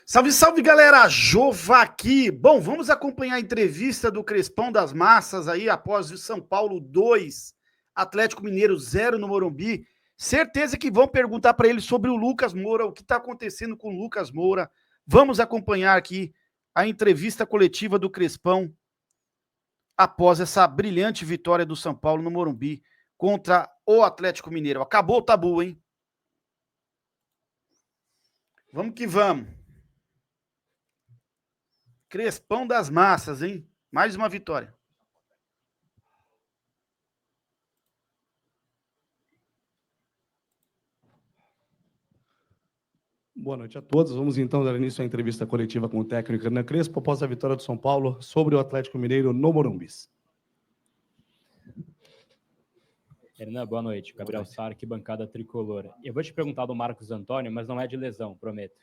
Salve, salve, galera! Jova aqui. Bom, vamos acompanhar a entrevista do Crespão das Massas aí após o São Paulo 2, Atlético Mineiro 0 no Morumbi. Certeza que vão perguntar para ele sobre o Lucas Moura, o que está acontecendo com o Lucas Moura. Vamos acompanhar aqui a entrevista coletiva do Crespão após essa brilhante vitória do São Paulo no Morumbi contra o Atlético Mineiro. Acabou o tabu, hein? Vamos que vamos. Crespão das Massas, hein? Mais uma vitória. Boa noite a todos. Vamos então dar início à entrevista coletiva com o técnico Hernan Crespo após a vitória do São Paulo sobre o Atlético Mineiro no Morumbi. Hernan, boa noite. Gabriel Sarque, bancada tricolor. Eu vou te perguntar do Marcos Antônio, mas não é de lesão, prometo.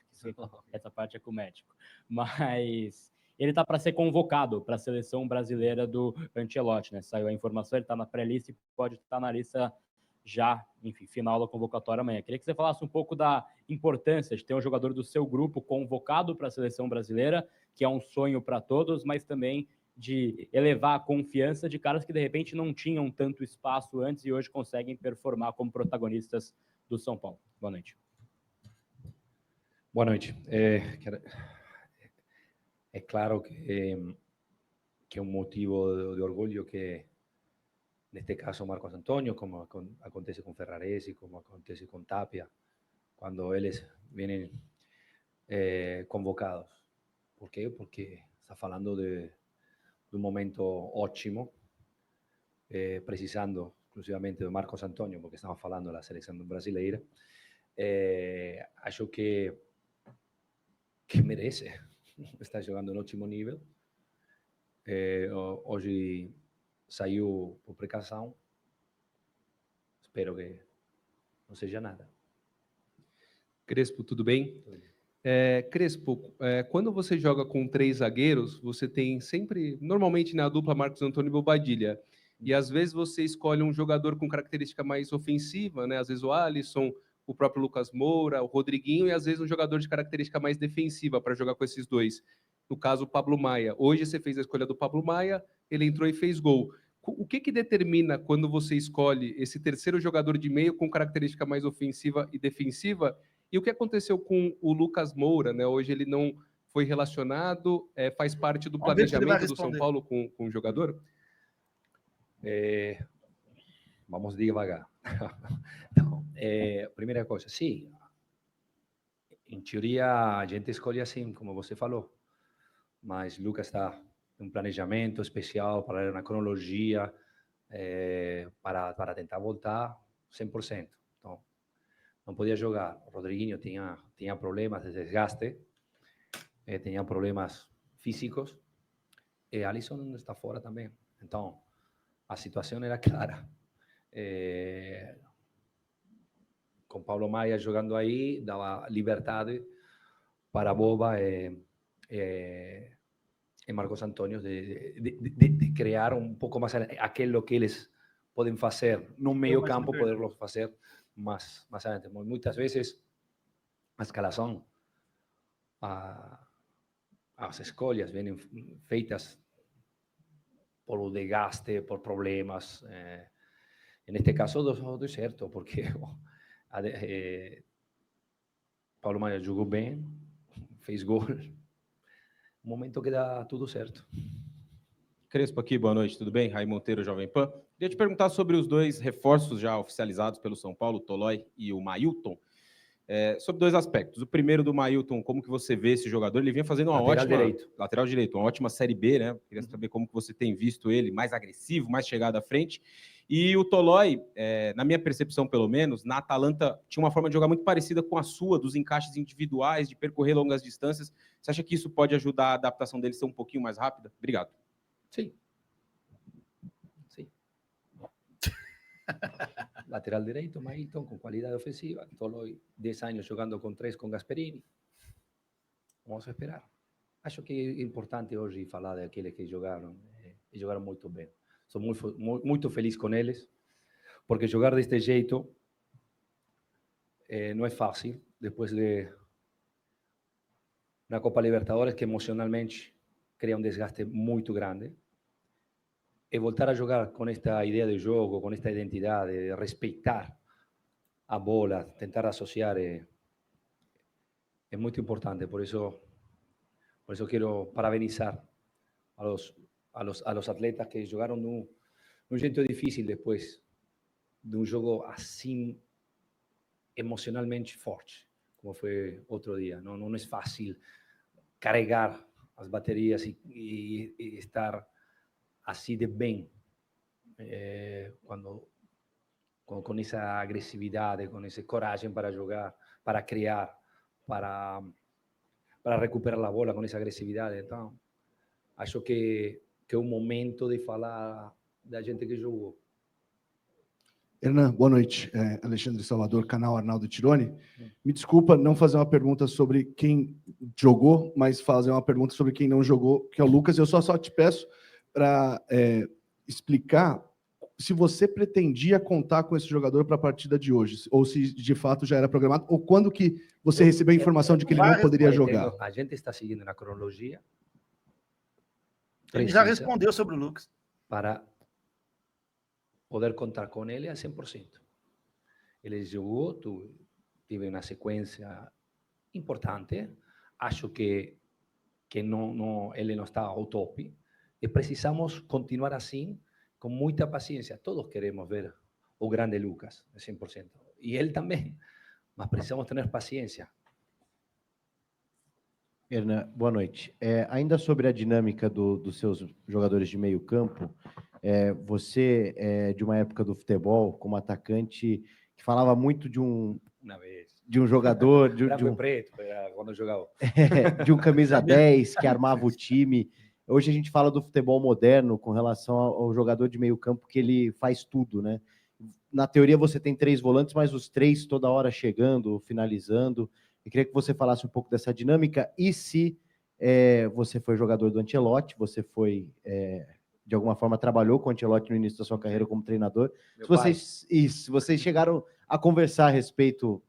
Essa parte é com o médico. Mas ele está para ser convocado para a seleção brasileira do Ancelotti, né? Saiu a informação, ele está na pré-lista e pode estar na lista já, enfim, final da convocatória amanhã. Queria que você falasse um pouco da importância de ter um jogador do seu grupo convocado para a seleção brasileira, que é um sonho para todos, mas também de elevar a confiança de caras que, de repente, não tinham tanto espaço antes e hoje conseguem performar como protagonistas do São Paulo. Boa noite. Boa noite. É claro que é um motivo de orgulho que, neste caso, Marcos Antônio, como acontece com Ferraresi, como acontece com Tapia, quando eles vêm convocados. Por quê? Porque está falando de un momento ótimo, precisando exclusivamente de Marcos Antônio, porque estamos falando da seleção brasileira. Acho que merece, está jogando no ótimo nível. Hoje saiu por precaução. Espero que não seja nada. Crespo, tudo bem? Crespo, quando você joga com 3 zagueiros, você tem sempre, normalmente na dupla Marcos Antônio e Bobadilha, e às vezes você escolhe um jogador com característica mais ofensiva, né? Às vezes o Alisson, o próprio Lucas Moura, o Rodriguinho, e às vezes um jogador de característica mais defensiva para jogar com esses dois. No caso, o Pablo Maia. Hoje você fez a escolha do Pablo Maia, ele entrou e fez gol. O que determina quando você escolhe esse terceiro jogador de meio com característica mais ofensiva e defensiva? E o que aconteceu com o Lucas Moura, né? Hoje ele não foi relacionado, faz parte do planejamento do São Paulo com o jogador? Vamos devagar. Então, primeira coisa, sim. Em teoria, a gente escolhe assim, como você falou. Mas Lucas está em um planejamento especial, para uma cronologia, para tentar voltar 100%. Então, não podia jogar. O Rodriguinho tinha problemas de desgaste, tinha problemas físicos, e Alisson está fora também. Então, a situação era clara. Com Pablo Maia jogando aí, dava liberdade para Boba e Marcos Antônio de criar um pouco mais aquilo que eles podem fazer no meio campo, poderlo fazer mais adiante. Muitas vezes a escalação, as escolhas vêm feitas por o desgaste, por problemas. Neste caso, deu certo, porque Paulo Maia jogou bem, fez gol. Um momento que dá tudo certo. Crespo aqui, boa noite, tudo bem? Raí Monteiro, Jovem Pan. Queria te perguntar sobre os 2 reforços já oficializados pelo São Paulo, o Tolói e o Mailton. Sobre 2 aspectos. O primeiro do Mailton, como que você vê esse jogador? Ele vinha fazendo uma lateral direito, uma ótima Série B, né? Queria saber como que você tem visto ele, mais agressivo, mais chegado à frente. E o Tolói, na minha percepção pelo menos, na Atalanta tinha uma forma de jogar muito parecida com a sua, dos encaixes individuais, de percorrer longas distâncias. Você acha que isso pode ajudar a adaptação dele a ser um pouquinho mais rápida? Obrigado. Sim. Lateral direito, Mailton, com qualidade ofensiva. Tolói, 10 anos jogando com 3 com Gasperini. Vamos esperar. Acho que é importante hoje falar daqueles que jogaram muito bem. Sou muito feliz com eles, porque jogar deste jeito não é fácil, depois de uma Copa Libertadores que emocionalmente cria um desgaste muito grande. E voltar a jogar com esta ideia de jogo, com esta identidade, de respeitar a bola, tentar associar, é muito importante. Por isso quero parabenizar a los atletas que jogaram num jeito difícil depois de um jogo assim emocionalmente forte, como foi outro dia. Não é fácil carregar as baterias e estar así de bien, con esa agresividad, con ese coraje para jugar, para crear, para recuperar la bola con esa agresividad. Entonces, acho que é um momento de falar da gente que jogou. Hernan, boa noite. Alexandre Salvador, canal Arnaldo Tironi. Me desculpa não fazer uma pergunta sobre quem jogou, mas fazer uma pergunta sobre quem não jogou, que é o Lucas. Eu só te peço para explicar se você pretendia contar com esse jogador para a partida de hoje, ou se de fato já era programado, ou quando que você recebeu a informação de que ele não poderia jogar. A gente está seguindo na cronologia. Ele já respondeu sobre o Lucas. Para poder contar com ele a 100%. Ele jogou, tive uma sequência importante. Acho que ele não está ao top. E precisamos continuar assim, com muita paciência. Todos queremos ver o grande Lucas, 100%. E ele também. Mas precisamos ter paciência. Hernan, boa noite. Ainda sobre a dinâmica dos seus jogadores de meio campo, você é de uma época do futebol como atacante que falava muito de um jogador de um preto, quando jogava. De um camisa 10 que armava o time. Hoje a gente fala do futebol moderno com relação ao jogador de meio campo que ele faz tudo, né? Na teoria você tem 3 volantes, mas os 3 toda hora chegando, finalizando. Eu queria que você falasse um pouco dessa dinâmica e se você foi jogador do Ancelotti, você foi, de alguma forma, trabalhou com o Ancelotti no início da sua carreira como treinador. Se vocês chegaram a conversar a respeito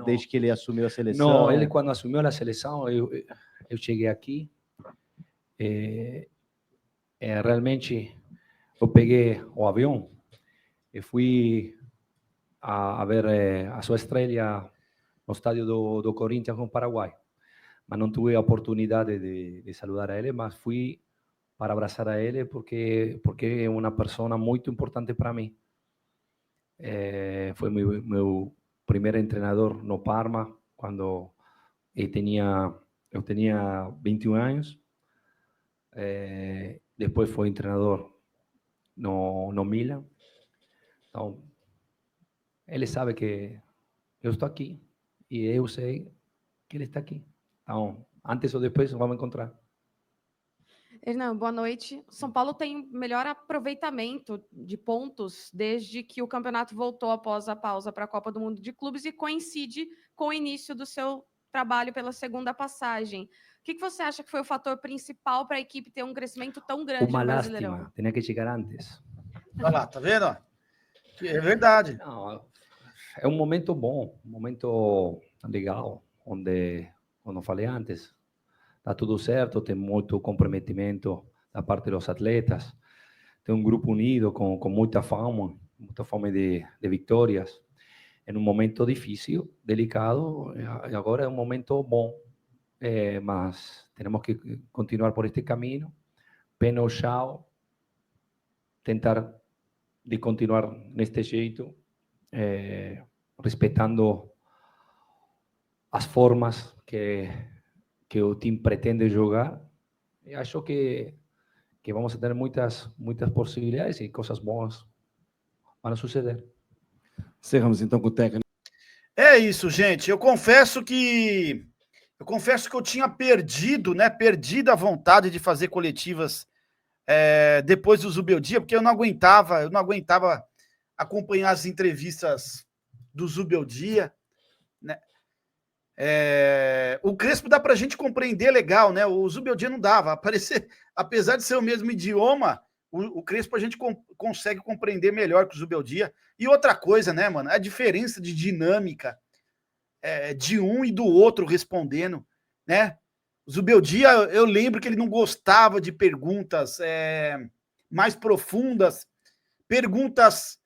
desde que ele assumiu a seleção. Não, ele quando assumiu a seleção, eu cheguei aqui, realmente eu peguei o avião e fui a ver a sua estreia no estádio do Corinthians com o Paraguai. Mas não tive a oportunidade de saludar a ele, mas fui para abraçar a ele porque é uma pessoa muito importante para mim. Foi meu primeiro treinador no Parma, quando eu tinha 21 anos. Depois foi treinador no Milan. Então, ele sabe que eu estou aqui. E eu sei que ele está aqui. Então, antes ou depois, vamos encontrar. Hernan, boa noite. São Paulo tem melhor aproveitamento de pontos desde que o campeonato voltou após a pausa para a Copa do Mundo de Clubes e coincide com o início do seu trabalho pela segunda passagem. O que você acha que foi o fator principal para a equipe ter um crescimento tão grande no Brasileirão? Lástima, tinha que chegar antes. Olha lá, tá vendo? É verdade. Não, é um momento bom, um momento legal, onde, como eu falei antes, está tudo certo, tem muito comprometimento da parte dos atletas, tem um grupo unido com muita fome de vitórias, em um momento difícil, delicado, e agora é um momento bom, mas temos que continuar por este caminho, pé no chão, tentar de continuar neste jeito, respeitando as formas que o time pretende jogar. E acho que vamos ter muitas possibilidades e coisas boas vão suceder. Encerramos então com o técnico. É isso, gente. Eu confesso que eu tinha perdido a vontade de fazer coletivas depois do Zubeldia, porque eu não aguentava acompanhar as entrevistas do Zubeldia, né? O Crespo dá para a gente compreender legal, né? O Zubeldia não dava. Apesar de ser o mesmo idioma, o Crespo a gente consegue compreender melhor que o Zubeldia. E outra coisa, né, mano? A diferença de dinâmica de um e do outro respondendo, né? O Zubeldia, eu lembro que ele não gostava de perguntas mais profundas, perguntas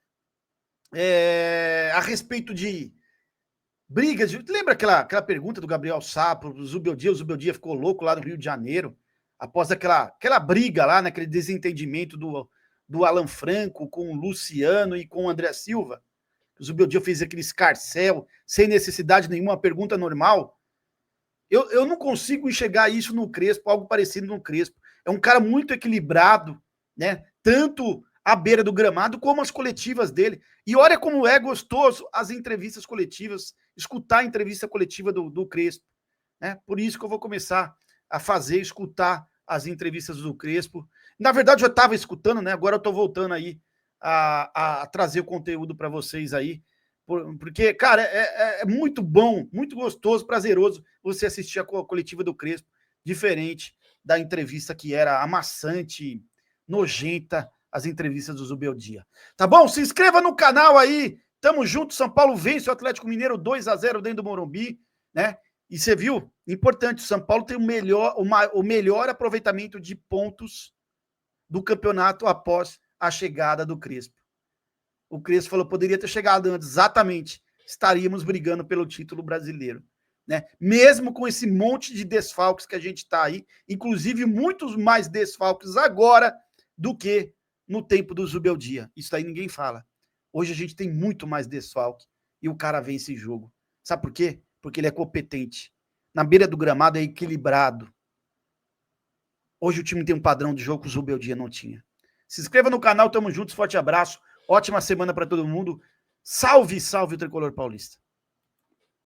a respeito de brigas. Lembra aquela pergunta do Gabriel Sá para o Zubeldia ficou louco lá no Rio de Janeiro, após aquela briga lá, naquele desentendimento do Alan Franco com o Luciano e com o André Silva. O Zubeldia fez aquele escarcéu, sem necessidade nenhuma, pergunta normal. Eu não consigo enxergar isso no Crespo, algo parecido no Crespo. É um cara muito equilibrado, né? Tanto à beira do gramado, como as coletivas dele. E olha como é gostoso as entrevistas coletivas, escutar a entrevista coletiva do Crespo. Né? Por isso que eu vou começar a escutar as entrevistas do Crespo. Na verdade, eu estava escutando, né? Agora eu estou voltando aí a trazer o conteúdo para vocês aí. Porque, cara, é muito bom, muito gostoso, prazeroso você assistir a coletiva do Crespo, diferente da entrevista que era amassante, nojenta, as entrevistas do Zubeldia. Tá bom? Se inscreva no canal aí, tamo junto, São Paulo vence o Atlético Mineiro 2-0 dentro do Morumbi, né? E você viu? Importante, o São Paulo tem o melhor aproveitamento de pontos do campeonato após a chegada do Crespo. O Crespo falou, poderia ter chegado antes, exatamente, estaríamos brigando pelo título brasileiro. Né? Mesmo com esse monte de desfalques que a gente está aí, inclusive muitos mais desfalques agora do que no tempo do Zubeldia. Isso aí ninguém fala. Hoje a gente tem muito mais desfalque e o cara vence esse jogo. Sabe por quê? Porque ele é competente. Na beira do gramado é equilibrado. Hoje o time tem um padrão de jogo que o Zubeldia não tinha. Se inscreva no canal, tamo juntos, forte abraço. Ótima semana para todo mundo. Salve, salve o Tricolor Paulista.